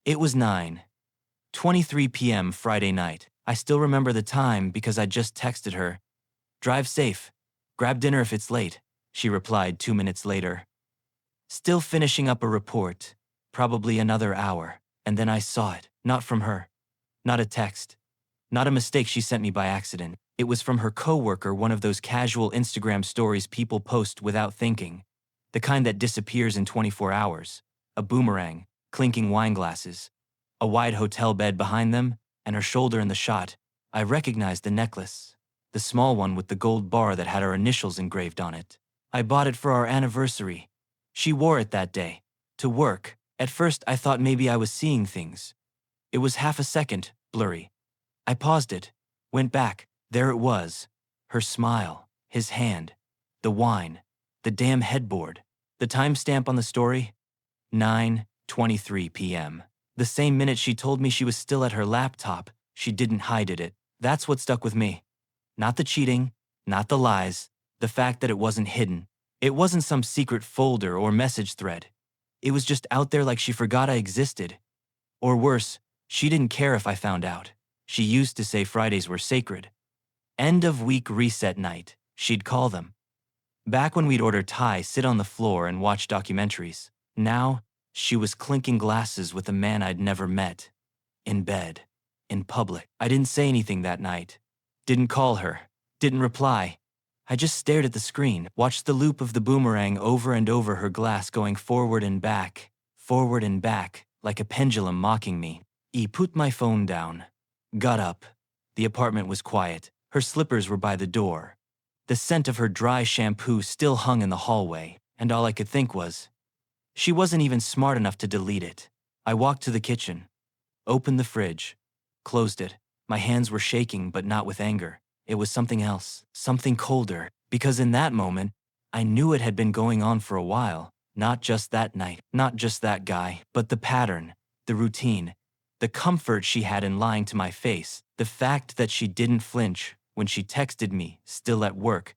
It was 9:23 p.m. Friday night. I still remember the time because I just texted her. "Drive safe. Grab dinner if it's late," she replied 2 minutes later. Still finishing up a report. Probably another hour. And then I saw it. Not from her. Not a text. Not a mistake she sent me by accident. It was from her coworker, one of those casual Instagram stories people post without thinking. The kind that disappears in 24 hours. A boomerang, clinking wine glasses, a wide hotel bed behind them, and her shoulder in the shot. I recognized the necklace. The small one with the gold bar that had our initials engraved on it. I bought it for our anniversary. She wore it that day. To work. At first I thought maybe I was seeing things. It was half a second, blurry. I paused it. Went back. There it was. Her smile. His hand. The wine. The damn headboard. The timestamp on the story? 9:23 p.m. The same minute she told me she was still at her laptop, she didn't hide it. That's what stuck with me. Not the cheating, not the lies, the fact that it wasn't hidden. It wasn't some secret folder or message thread. It was just out there like she forgot I existed. Or worse, she didn't care if I found out. She used to say Fridays were sacred. End of week reset night, she'd call them. Back when we'd order Thai, sit on the floor and watch documentaries. Now, she was clinking glasses with a man I'd never met. In bed. In public. I didn't say anything that night. Didn't call her. Didn't reply. I just stared at the screen, watched the loop of the boomerang over and over her glass going forward and back, like a pendulum mocking me. I put my phone down. Got up. The apartment was quiet. Her slippers were by the door. The scent of her dry shampoo still hung in the hallway, and all I could think was, she wasn't even smart enough to delete it. I walked to the kitchen, opened the fridge, closed it. My hands were shaking, but not with anger. It was something else, something colder, because in that moment, I knew it had been going on for a while. Not just that night, not just that guy, but the pattern, the routine, the comfort she had in lying to my face, the fact that she didn't flinch when she texted me, still at work,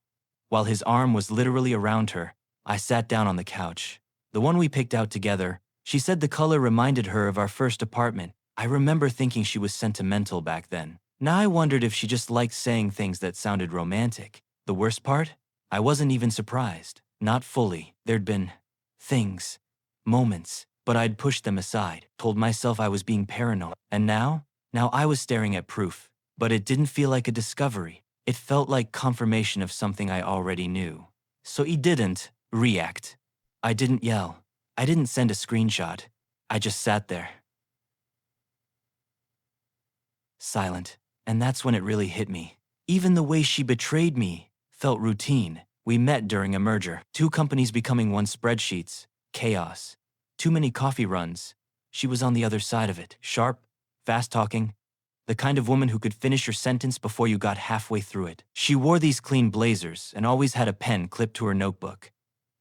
while his arm was literally around her. I sat down on the couch. The one we picked out together. She said the color reminded her of our first apartment. I remember thinking she was sentimental back then. Now I wondered if she just liked saying things that sounded romantic. The worst part? I wasn't even surprised. Not fully. There'd been things, moments, but I'd pushed them aside, told myself I was being paranoid. And now I was staring at proof. But it didn't feel like a discovery. It felt like confirmation of something I already knew. So he didn't react. I didn't yell. I didn't send a screenshot. I just sat there. Silent. And that's when it really hit me. Even the way she betrayed me felt routine. We met during a merger. 2 companies becoming one, spreadsheets. Chaos. Too many coffee runs. She was on the other side of it. Sharp, fast-talking. The kind of woman who could finish your sentence before you got halfway through it. She wore these clean blazers and always had a pen clipped to her notebook.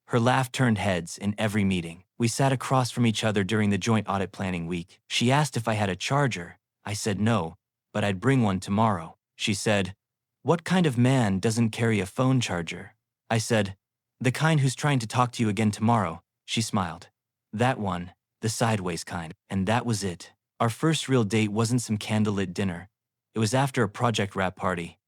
Her laugh turned heads in every meeting. We sat across from each other during the joint audit planning week. She asked if I had a charger. I said no, but I'd bring one tomorrow. She said, "What kind of man doesn't carry a phone charger?" I said, "The kind who's trying to talk to you again tomorrow." She smiled. "That one, the sideways kind." And that was it. Our first real date wasn't some candlelit dinner. It was after a project wrap party.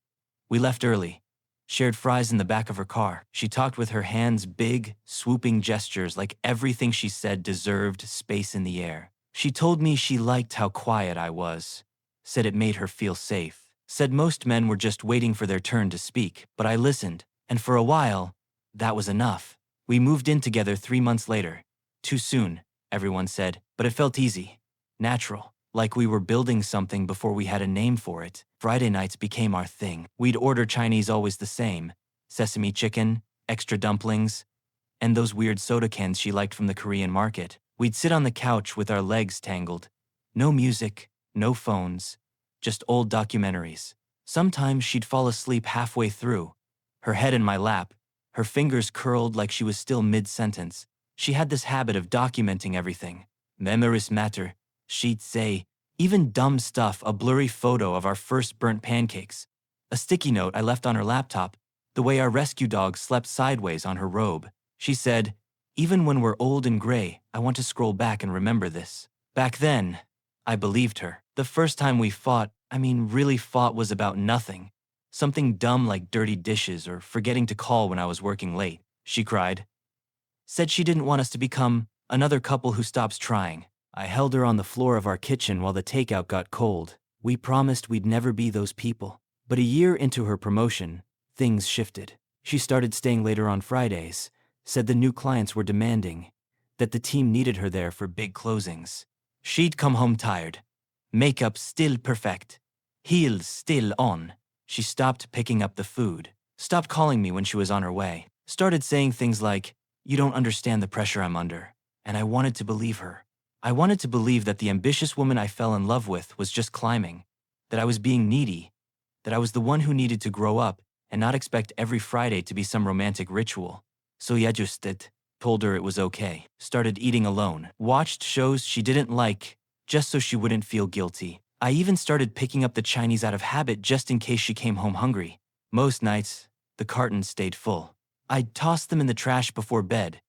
We left early, shared fries in the back of her car. She talked with her hands, big, swooping gestures like everything she said deserved space in the air. She told me she liked how quiet I was, said it made her feel safe, said most men were just waiting for their turn to speak, but I listened, and for a while, that was enough. We moved in together 3 months later. Too soon, everyone said, but it felt easy. Natural, like we were building something before we had a name for it. Friday nights became our thing. We'd order Chinese always the same. Sesame chicken, extra dumplings, and those weird soda cans she liked from the Korean market. We'd sit on the couch with our legs tangled. No music, no phones, just old documentaries. Sometimes she'd fall asleep halfway through, her head in my lap, her fingers curled like she was still mid-sentence. She had this habit of documenting everything. Memories matter. She'd say, even dumb stuff, a blurry photo of our first burnt pancakes, a sticky note I left on her laptop, the way our rescue dog slept sideways on her robe. She said, "Even when we're old and gray, I want to scroll back and remember this." Back then, I believed her. The first time we fought, really fought, was about nothing. Something dumb like dirty dishes or forgetting to call when I was working late. She cried. Said she didn't want us to become another couple who stops trying. I held her on the floor of our kitchen while the takeout got cold. We promised we'd never be those people. But a year into her promotion, things shifted. She started staying later on Fridays, said the new clients were demanding, that the team needed her there for big closings. She'd come home tired. Makeup still perfect. Heels still on. She stopped picking up the food. Stopped calling me when she was on her way. Started saying things like, "You don't understand the pressure I'm under." And I wanted to believe her. I wanted to believe that the ambitious woman I fell in love with was just climbing, that I was being needy, that I was the one who needed to grow up and not expect every Friday to be some romantic ritual. So I just did. Told her it was okay. Started eating alone. Watched shows she didn't like just so she wouldn't feel guilty. I even started picking up the Chinese out of habit just in case she came home hungry. Most nights, the cartons stayed full. I'd toss them in the trash before bed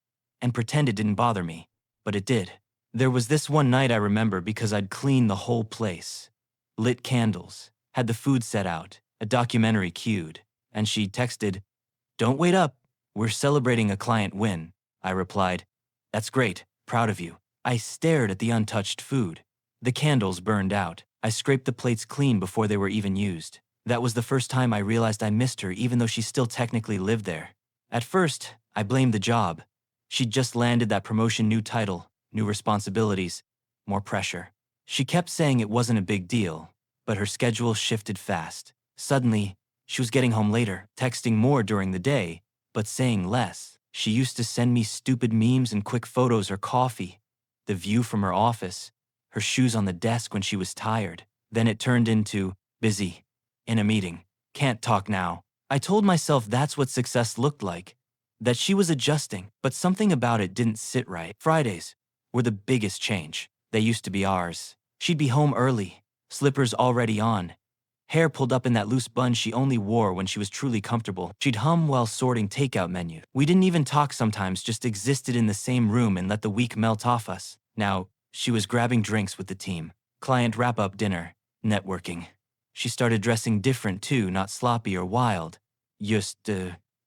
and pretend it didn't bother me, but it did. There was this one night I remember because I'd cleaned the whole place. Lit candles, had the food set out, a documentary cued, and she texted, "Don't wait up, we're celebrating a client win." I replied, "That's great, proud of you." I stared at the untouched food. The candles burned out. I scraped the plates clean before they were even used. That was the first time I realized I missed her even though she still technically lived there. At first, I blamed the job. She'd just landed that promotion, new title, new responsibilities, more pressure. She kept saying it wasn't a big deal, but her schedule shifted fast. Suddenly, she was getting home later, texting more during the day, but saying less. She used to send me stupid memes and quick photos or coffee, the view from her office, her shoes on the desk when she was tired. Then it turned into, "Busy, in a meeting, can't talk now." I told myself that's what success looked like, that she was adjusting, but something about it didn't sit right. Fridays were the biggest change. They used to be ours. She'd be home early, slippers already on, hair pulled up in that loose bun she only wore when she was truly comfortable. She'd hum while sorting takeout menu. We didn't even talk sometimes, just existed in the same room and let the week melt off us. Now, she was grabbing drinks with the team. Client wrap-up dinner. Networking. She started dressing different too, not sloppy or wild. Just,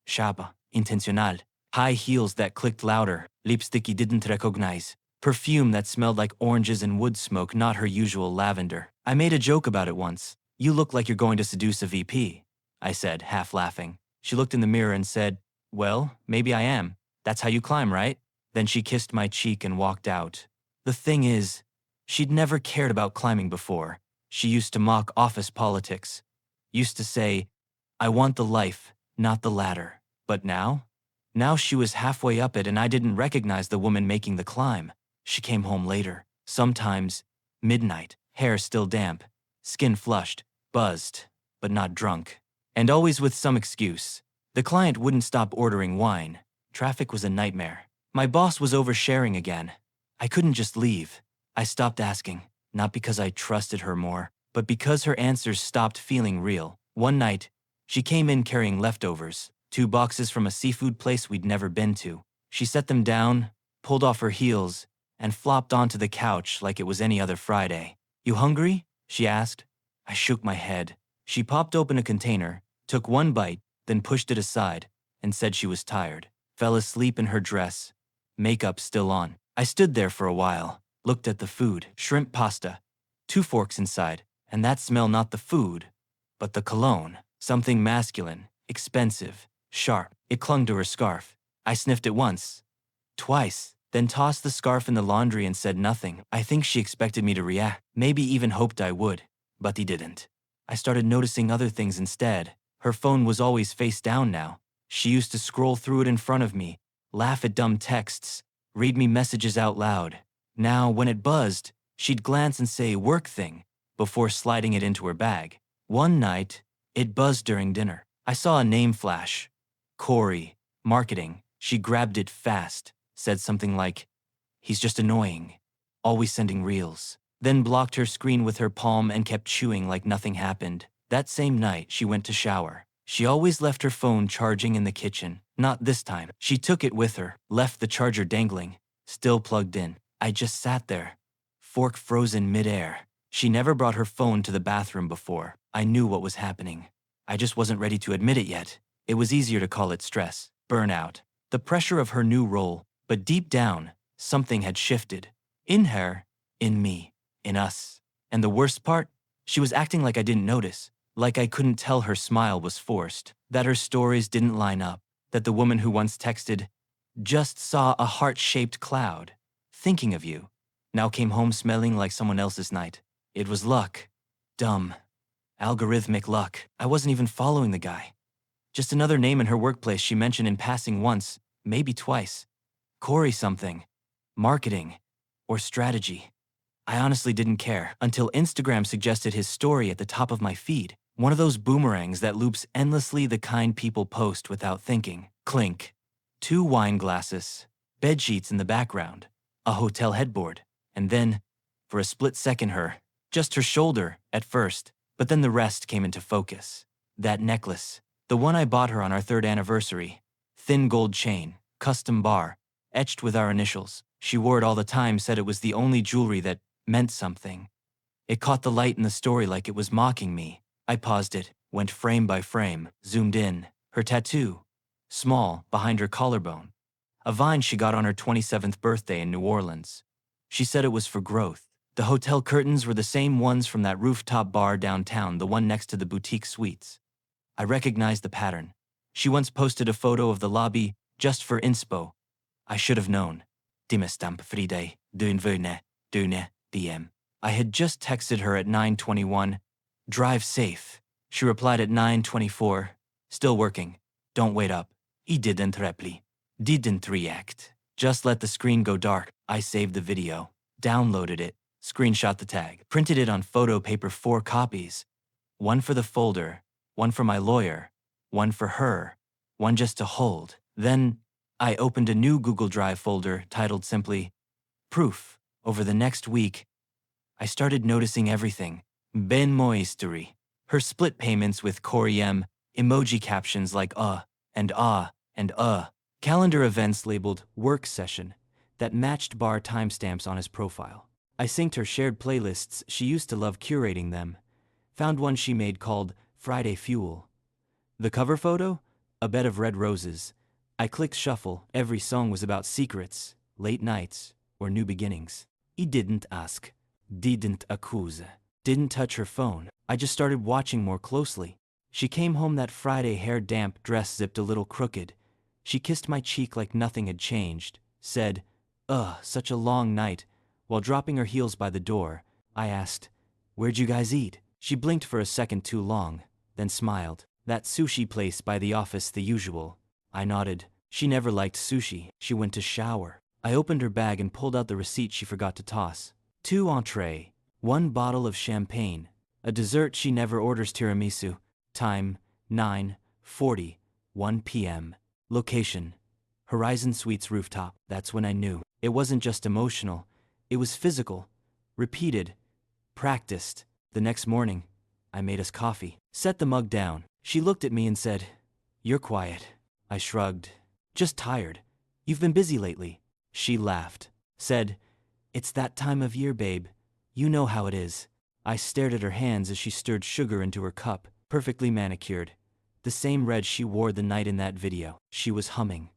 shaba, intencional. High heels that clicked louder. Lipstick he didn't recognize. Perfume that smelled like oranges and wood smoke, not her usual lavender. I made a joke about it once. "You look like you're going to seduce a VP," I said, half laughing. She looked in the mirror and said, "Well, maybe I am. That's how you climb, right?" Then she kissed my cheek and walked out. The thing is, she'd never cared about climbing before. She used to mock office politics. Used to say, "I want the life, not the ladder." But now? Now she was halfway up it and I didn't recognize the woman making the climb. She came home later. Sometimes midnight, hair still damp, skin flushed, buzzed, but not drunk. And always with some excuse. The client wouldn't stop ordering wine. Traffic was a nightmare. My boss was oversharing again. I couldn't just leave. I stopped asking, not because I trusted her more, but because her answers stopped feeling real. One night, she came in carrying leftovers, 2 boxes from a seafood place we'd never been to. She set them down, pulled off her heels, and flopped onto the couch like it was any other Friday. "You hungry?" she asked. I shook my head. She popped open a container, took one bite, then pushed it aside, and said she was tired. Fell asleep in her dress, makeup still on. I stood there for a while, looked at the food, shrimp pasta, 2 forks inside, and that smell, not the food, but the cologne. Something masculine, expensive, sharp. It clung to her scarf. I sniffed it once, twice, then tossed the scarf in the laundry and said nothing. I think she expected me to react, maybe even hoped I would, but he didn't. I started noticing other things instead. Her phone was always face down now. She used to scroll through it in front of me, laugh at dumb texts, read me messages out loud. Now, when it buzzed, she'd glance and say "work thing" before sliding it into her bag. One night, it buzzed during dinner. I saw a name flash. Corey, marketing. She grabbed it fast, said something like, "He's just annoying, always sending reels." Then blocked her screen with her palm and kept chewing like nothing happened. That same night, she went to shower. She always left her phone charging in the kitchen. Not this time. She took it with her, left the charger dangling, still plugged in. I just sat there, fork frozen midair. She never brought her phone to the bathroom before. I knew what was happening. I just wasn't ready to admit it yet. It was easier to call it stress, burnout, the pressure of her new role, but deep down, something had shifted. In her, in me, in us. And the worst part? She was acting like I didn't notice, like I couldn't tell her smile was forced, that her stories didn't line up, that the woman who once texted, "Just saw a heart-shaped cloud, thinking of you," now came home smelling like someone else's night. It was luck. Dumb. Algorithmic luck. I wasn't even following the guy. Just another name in her workplace she mentioned in passing once, maybe twice. Corey something. Marketing. Or strategy. I honestly didn't care until Instagram suggested his story at the top of my feed. One of those boomerangs that loops endlessly, the kind people post without thinking. Clink. 2 wine glasses. Bed sheets in the background. A hotel headboard. And then, for a split second, just her shoulder, at first, but then the rest came into focus. That necklace. The one I bought her on our 3rd anniversary. Thin gold chain. Custom bar. Etched with our initials. She wore it all the time, said it was the only jewelry that meant something. It caught the light in the story like it was mocking me. I paused it, went frame by frame, zoomed in. Her tattoo. Small, behind her collarbone. A vine she got on her 27th birthday in New Orleans. She said it was for growth. The hotel curtains were the same ones from that rooftop bar downtown, the one next to the boutique suites. I recognized the pattern. She once posted a photo of the lobby just for inspo. I should have known. Dimestamp Friday, dune DM. I had just texted her at 9:21. Drive safe. She replied at 9:24. Still working. Don't wait up. I didn't reply. Didn't react. Just let the screen go dark. I saved the video. Downloaded it. Screenshot the tag. Printed it on photo paper, 4 copies. One for the folder. One for my lawyer. One for her. One just to hold. Then, I opened a new Google Drive folder titled simply, Proof. Over the next week, I started noticing everything. Ben mo history. Her split payments with Corey M, emoji captions like and and calendar events labeled work session that matched bar timestamps on his profile. I synced her shared playlists. She used to love curating them. Found one she made called Friday Fuel. The cover photo? A bed of red roses. I clicked shuffle. Every song was about secrets, late nights, or new beginnings. I didn't ask. Didn't accuse. Didn't touch her phone. I just started watching more closely. She came home that Friday, hair damp, dress zipped a little crooked. She kissed my cheek like nothing had changed. Said, such a long night. While dropping her heels by the door, I asked, "Where'd you guys eat?" She blinked for a second too long, then smiled. "That sushi place by the office, the usual." I nodded. She never liked sushi. She went to shower. I opened her bag and pulled out the receipt she forgot to toss. 2 entrees, 1 bottle of champagne, a dessert she never orders, tiramisu. Time, 9:40, 1 p.m. Location, Horizon Suites rooftop. That's when I knew. It wasn't just emotional. It was physical. Repeated. Practiced. The next morning, I made us coffee. Set the mug down. She looked at me and said, "You're quiet." I shrugged. "Just tired. You've been busy lately." She laughed. Said, "It's that time of year, babe. You know how it is." I stared at her hands as she stirred sugar into her cup, perfectly manicured. The same red she wore the night in that video. She was humming,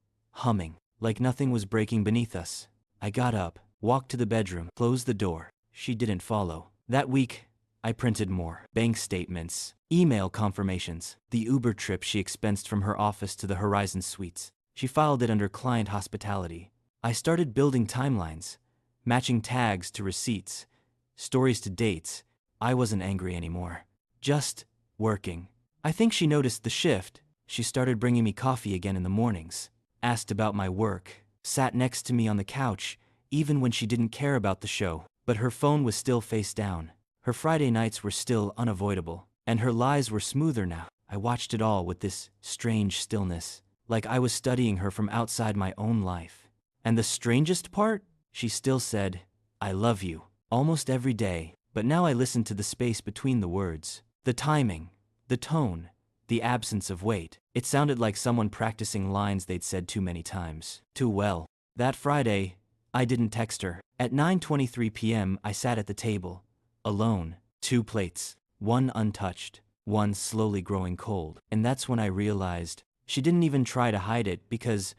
like nothing was breaking beneath us. I got up, walked to the bedroom, closed the door. She didn't follow. That week, I printed more bank statements, email confirmations, the Uber trip she expensed from her office to the Horizon Suites. She filed it under client hospitality. I started building timelines, matching tags to receipts, stories to dates. I wasn't angry anymore. Just working. I think she noticed the shift. She started bringing me coffee again in the mornings, asked about my work, sat next to me on the couch, even when she didn't care about the show. But her phone was still face down. Her Friday nights were still unavoidable, and her lies were smoother now. I watched it all with this strange stillness, like I was studying her from outside my own life. And the strangest part? She still said, "I love you," almost every day, but now I listened to the space between the words. The timing, the tone, the absence of weight. It sounded like someone practicing lines they'd said too many times. Too well. That Friday, I didn't text her. At 9:23 p.m., I sat at the table, alone, 2 plates, one untouched, one slowly growing cold. And that's when I realized she didn't even try to hide it because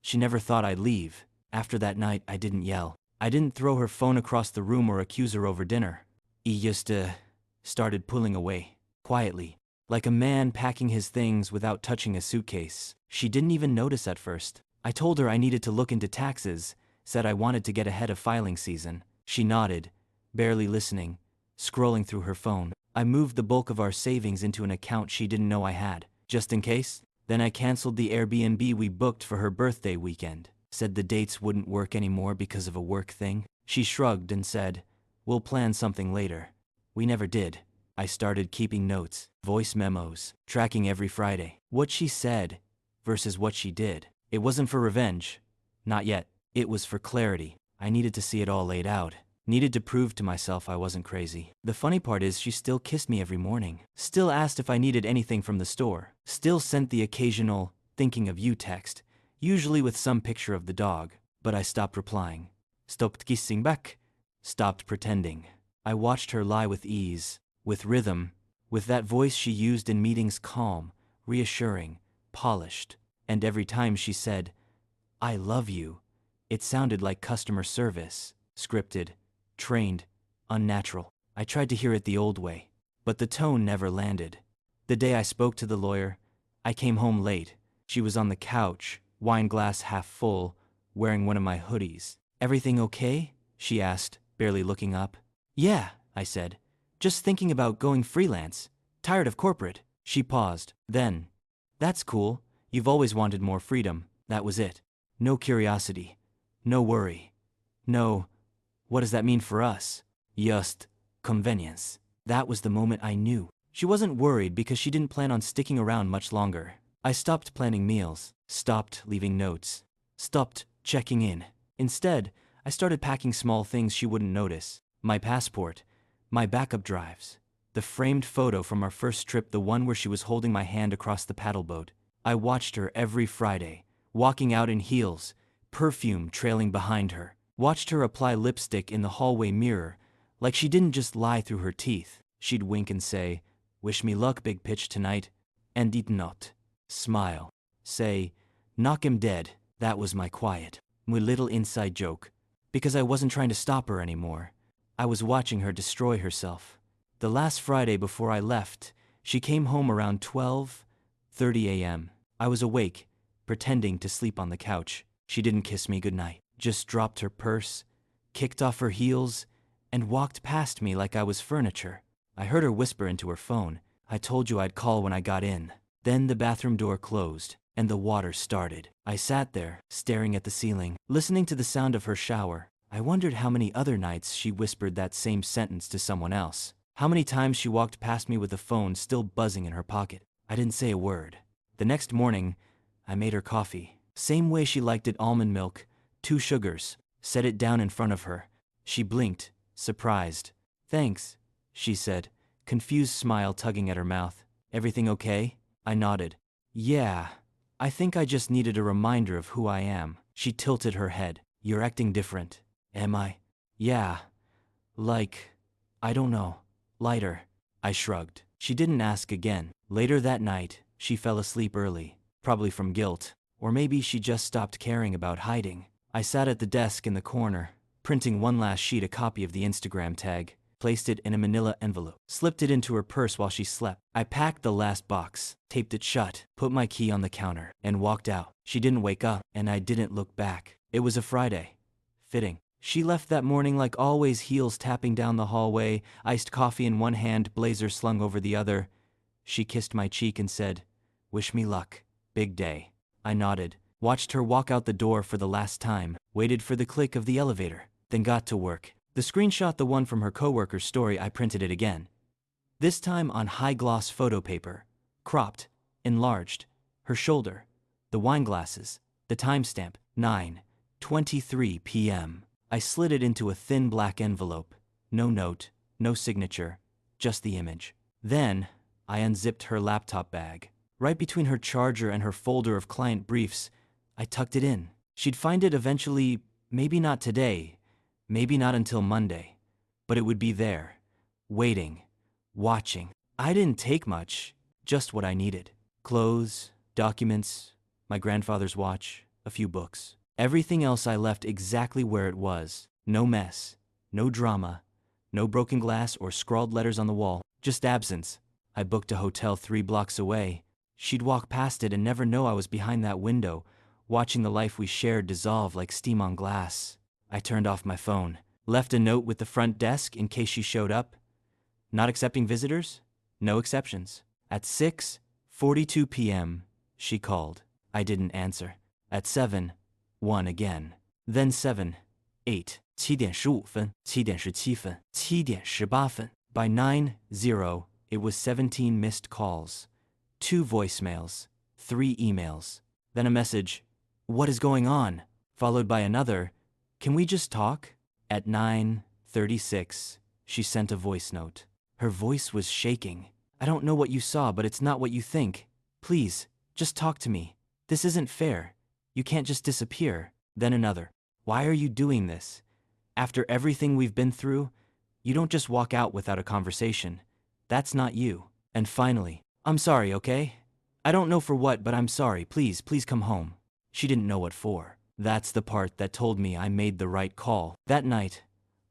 she never thought I'd leave. After that night, I didn't yell. I didn't throw her phone across the room or accuse her over dinner. I just started pulling away, quietly, like a man packing his things without touching a suitcase. She didn't even notice at first. I told her I needed to look into taxes, said I wanted to get ahead of filing season. She nodded, barely listening, scrolling through her phone. I moved the bulk of our savings into an account she didn't know I had, just in case. Then I canceled the Airbnb we booked for her birthday weekend, said the dates wouldn't work anymore because of a work thing. She shrugged and said, "We'll plan something later." We never did. I started keeping notes, voice memos, tracking every Friday what she said versus what she did. It wasn't for revenge. Not yet. It was for clarity. I needed to see it all laid out. Needed to prove to myself I wasn't crazy. The funny part is she still kissed me every morning. Still asked if I needed anything from the store. Still sent the occasional "thinking of you" text, usually with some picture of the dog. But I stopped replying. Stopped kissing back. Stopped pretending. I watched her lie with ease, with rhythm, with that voice she used in meetings, calm, reassuring, polished. And every time she said, "I love you," it sounded like customer service, scripted, trained, unnatural. I tried to hear it the old way, but the tone never landed. The day I spoke to the lawyer, I came home late. She was on the couch, wine glass half full, wearing one of my hoodies. "Everything okay?" she asked, barely looking up. "Yeah," I said. "Just thinking about going freelance. Tired of corporate." She paused. Then, "That's cool. You've always wanted more freedom." That was it. No curiosity. No worry. No, "What does that mean for us?" Just convenience. That was the moment I knew. She wasn't worried because she didn't plan on sticking around much longer. I stopped planning meals, stopped leaving notes, stopped checking in. Instead, I started packing small things she wouldn't notice. My passport, my backup drives, the framed photo from our first trip, the one where she was holding my hand across the paddle boat. I watched her every Friday, walking out in heels, perfume trailing behind her. Watched her apply lipstick in the hallway mirror, like she didn't just lie through her teeth. She'd wink and say, "Wish me luck, big pitch tonight." And did not. Smile. Say, "Knock him dead." That was my quiet, my little inside joke. Because I wasn't trying to stop her anymore. I was watching her destroy herself. The last Friday before I left, she came home around 12:30 a.m. I was awake, pretending to sleep on the couch. She didn't kiss me goodnight. Just dropped her purse, kicked off her heels, and walked past me like I was furniture. I heard her whisper into her phone, "I told you I'd call when I got in." Then the bathroom door closed, and the water started. I sat there, staring at the ceiling, listening to the sound of her shower. I wondered how many other nights she whispered that same sentence to someone else. How many times she walked past me with the phone still buzzing in her pocket. I didn't say a word. The next morning, I made her coffee. Same way she liked it, almond milk, 2 sugars. Set it down in front of her. She blinked, surprised. "Thanks," she said, confused smile tugging at her mouth. "Everything okay?" I nodded. "Yeah, I think I just needed a reminder of who I am." She tilted her head. "You're acting different." "Am I?" "Yeah. Like, I don't know. Lighter." I shrugged. She didn't ask again. Later that night, she fell asleep early, probably from guilt. Or maybe she just stopped caring about hiding. I sat at the desk in the corner, printing one last sheet, a copy of the Instagram tag, placed it in a manila envelope, slipped it into her purse while she slept. I packed the last box, taped it shut, put my key on the counter, and walked out. She didn't wake up, and I didn't look back. It was a Friday. Fitting. She left that morning like always, heels tapping down the hallway, iced coffee in one hand, blazer slung over the other. She kissed my cheek and said, "Wish me luck. Big day." I nodded, watched her walk out the door for the last time, waited for the click of the elevator, then got to work. The screenshot, the one from her coworker's story, I printed it again. This time on high-gloss photo paper, cropped, enlarged, her shoulder, the wine glasses, the timestamp, 9:23 p.m. I slid it into a thin black envelope. No note, no signature, just the image. Then, I unzipped her laptop bag. Right between her charger and her folder of client briefs, I tucked it in. She'd find it eventually, Maybe not today, maybe not until Monday, but it would be there, waiting, watching. I didn't take much, just what I needed. Clothes, documents, my grandfather's watch, a few books. Everything else I left exactly where it was. No mess, no drama, no broken glass or scrawled letters on the wall, just absence. I booked a hotel 3 blocks away. She'd walk past it and never know I was behind that window, watching the life we shared dissolve like steam on glass. I turned off my phone, left a note with the front desk in case she showed up. Not accepting visitors? No exceptions. At 6:42 p.m., she called. I didn't answer. At 7, 1 again. Then 7, 8, 7:15分, 7:17分, 7:18分. By 9:0, it was 17 missed calls, 2 voicemails, 3 emails. Then a message, "What is going on?" followed by another, "Can we just talk?" At 9:36, she sent a voice note. Her voice was shaking. "I don't know what you saw, but it's not what you think. Please, just talk to me. This isn't fair. You can't just disappear." Then another, "Why are you doing this? After everything we've been through, you don't just walk out without a conversation. That's not you." And finally, "I'm sorry, okay? I don't know for what, but I'm sorry. Please, please come home." She didn't know what for. That's the part that told me I made the right call. That night,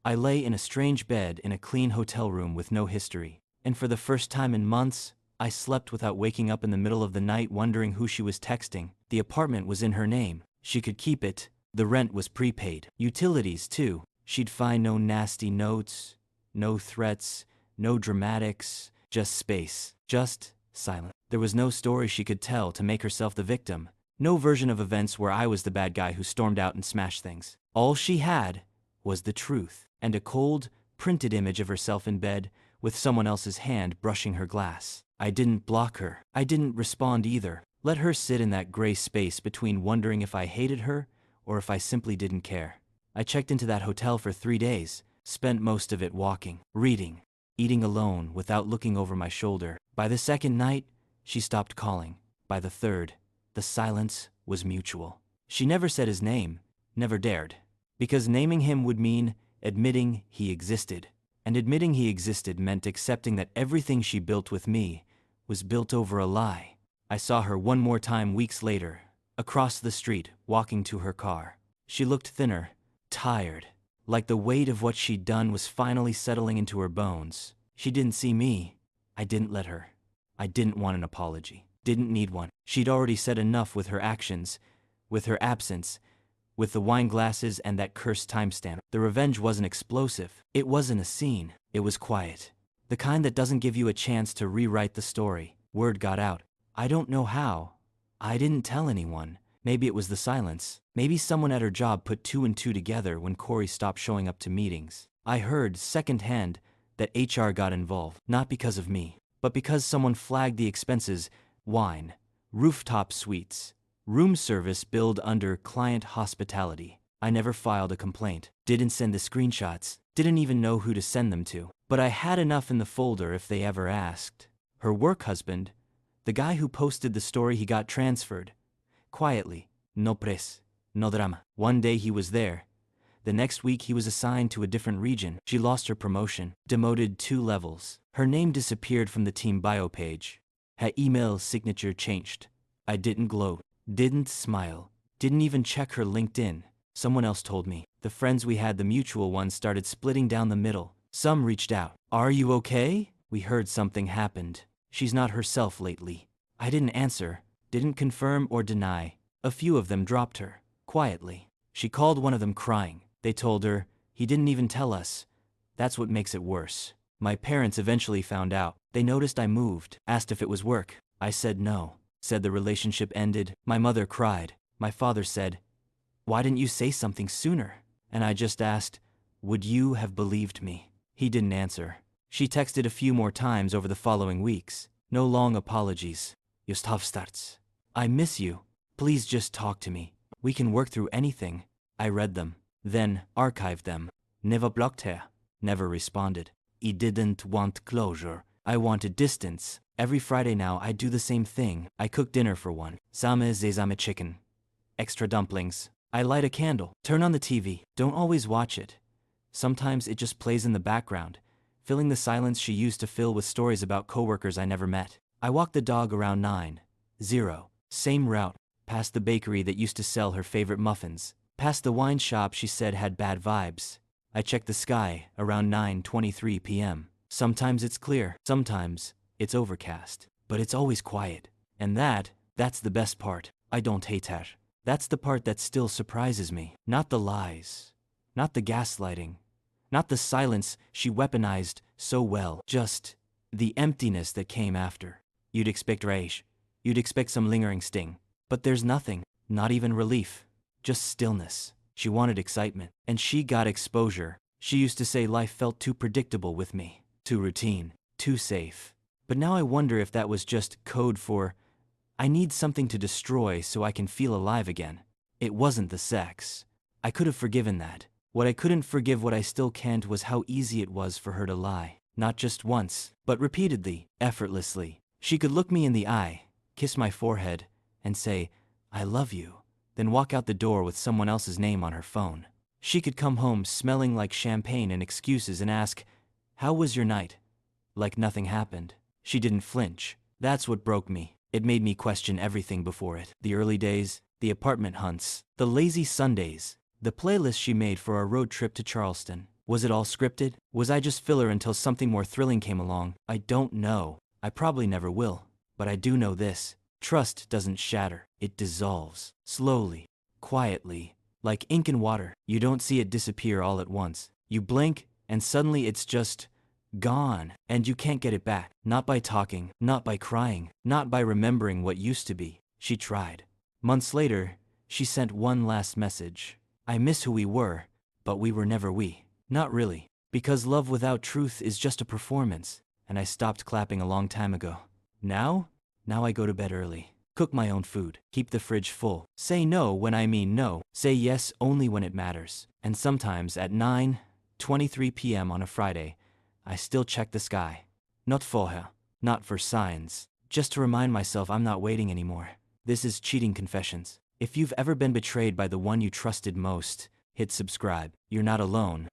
I lay in a strange bed in a clean hotel room with no history. And for the first time in months, I slept without waking up in the middle of the night wondering who she was texting. The apartment was in her name. She could keep it. The rent was prepaid. Utilities, too. She'd find no nasty notes, no threats, no dramatics, just space, just silence. There was no story she could tell to make herself the victim. No version of events where I was the bad guy who stormed out and smashed things. All she had was the truth, and a cold, printed image of herself in bed with someone else's hand brushing her glass. I didn't block her. I didn't respond either. Let her sit in that gray space between wondering if I hated her or if I simply didn't care. I checked into that hotel for 3 days, spent most of it walking, reading, eating alone without looking over my shoulder. By the second night, she stopped calling. By the third, the silence was mutual. She never said his name, never dared, because naming him would mean admitting he existed. And admitting he existed meant accepting that everything she built with me was built over a lie. I saw her one more time weeks later, across the street, walking to her car. She looked thinner, tired, like the weight of what she'd done was finally settling into her bones. She didn't see me. I didn't let her. I didn't want an apology. Didn't need one. She'd already said enough with her actions, with her absence, with the wine glasses and that cursed timestamp. The revenge wasn't explosive. It wasn't a scene. It was quiet. The kind that doesn't give you a chance to rewrite the story. Word got out. I don't know how. I didn't tell anyone. Maybe it was the silence. Maybe someone at her job put 2 and 2 together when Corey stopped showing up to meetings. I heard secondhand that HR got involved, not because of me, but because someone flagged the expenses: wine, rooftop suites, room service billed under client hospitality. I never filed a complaint, didn't send the screenshots, didn't even know who to send them to. But I had enough in the folder if they ever asked. Her work husband, the guy who posted the story, he got transferred. Quietly. No press. No drama. One day he was there. The next week he was assigned to a different region. She lost her promotion, demoted 2 levels. Her name disappeared from the team bio page. Her email signature changed. I didn't gloat, didn't smile, didn't even check her LinkedIn. Someone else told me. The friends we had, the mutual ones, started splitting down the middle. Some reached out. "Are you okay? We heard something happened. She's not herself lately." I didn't answer, didn't confirm or deny. A few of them dropped her, quietly. She called one of them crying. They told her, "He didn't even tell us." That's what makes it worse. My parents eventually found out. They noticed I moved, asked if it was work. I said no, said the relationship ended. My mother cried. My father said, "Why didn't you say something sooner?" And I just asked, "Would you have believed me?" He didn't answer. She texted a few more times over the following weeks. No long apologies. Just starts. "I miss you. Please just talk to me. We can work through anything." I read them, then archived them. Never blocked her. Never responded. He didn't want closure. I wanted distance. Every Friday now I do the same thing. I cook dinner for one. Same sesame chicken. Extra dumplings. I light a candle, turn on the TV, don't always watch it. Sometimes it just plays in the background, filling the silence she used to fill with stories about coworkers I never met. I walk the dog around 9:00, same route, past the bakery that used to sell her favorite muffins, past the wine shop she said had bad vibes. I check the sky around 9:23 p.m. Sometimes it's clear, sometimes it's overcast, but it's always quiet. And that's the best part. I don't hate her. That's the part that still surprises me. Not the lies, not the gaslighting, not the silence she weaponized so well, just the emptiness that came after. You'd expect rage, you'd expect some lingering sting, but there's nothing, not even relief, just stillness. She wanted excitement, and she got exposure. She used to say life felt too predictable with me, too routine, too safe. But now I wonder if that was just code for, I need something to destroy so I can feel alive again. It wasn't the sex. I could have forgiven that. What I couldn't forgive, what I still can't, was how easy it was for her to lie. Not just once, but repeatedly, effortlessly. She could look me in the eye, kiss my forehead, and say, I love you, then walk out the door with someone else's name on her phone. She could come home smelling like champagne and excuses and ask, how was your night? Like nothing happened. She didn't flinch. That's what broke me. It made me question everything before it. The early days, the apartment hunts, the lazy Sundays, the playlist she made for our road trip to Charleston. Was it all scripted? Was I just filler until something more thrilling came along? I don't know. I probably never will. But I do know this. Trust doesn't shatter. It dissolves. Slowly. Quietly. Like ink in water. You don't see it disappear all at once. You blink, and suddenly it's just gone, and you can't get it back. Not by talking, not by crying, not by remembering what used to be. She tried. Months later, she sent one last message. I miss who we were, but we were never we. Not really. Because love without truth is just a performance, and I stopped clapping a long time ago. Now I go to bed early. Cook my own food. Keep the fridge full. Say no when I mean no. Say yes only when it matters. And sometimes at 9:23 p.m. on a Friday, I still check the sky. Not for her, not for signs, just to remind myself I'm not waiting anymore. This is Cheating Confessions. If you've ever been betrayed by the one you trusted most, hit subscribe. You're not alone.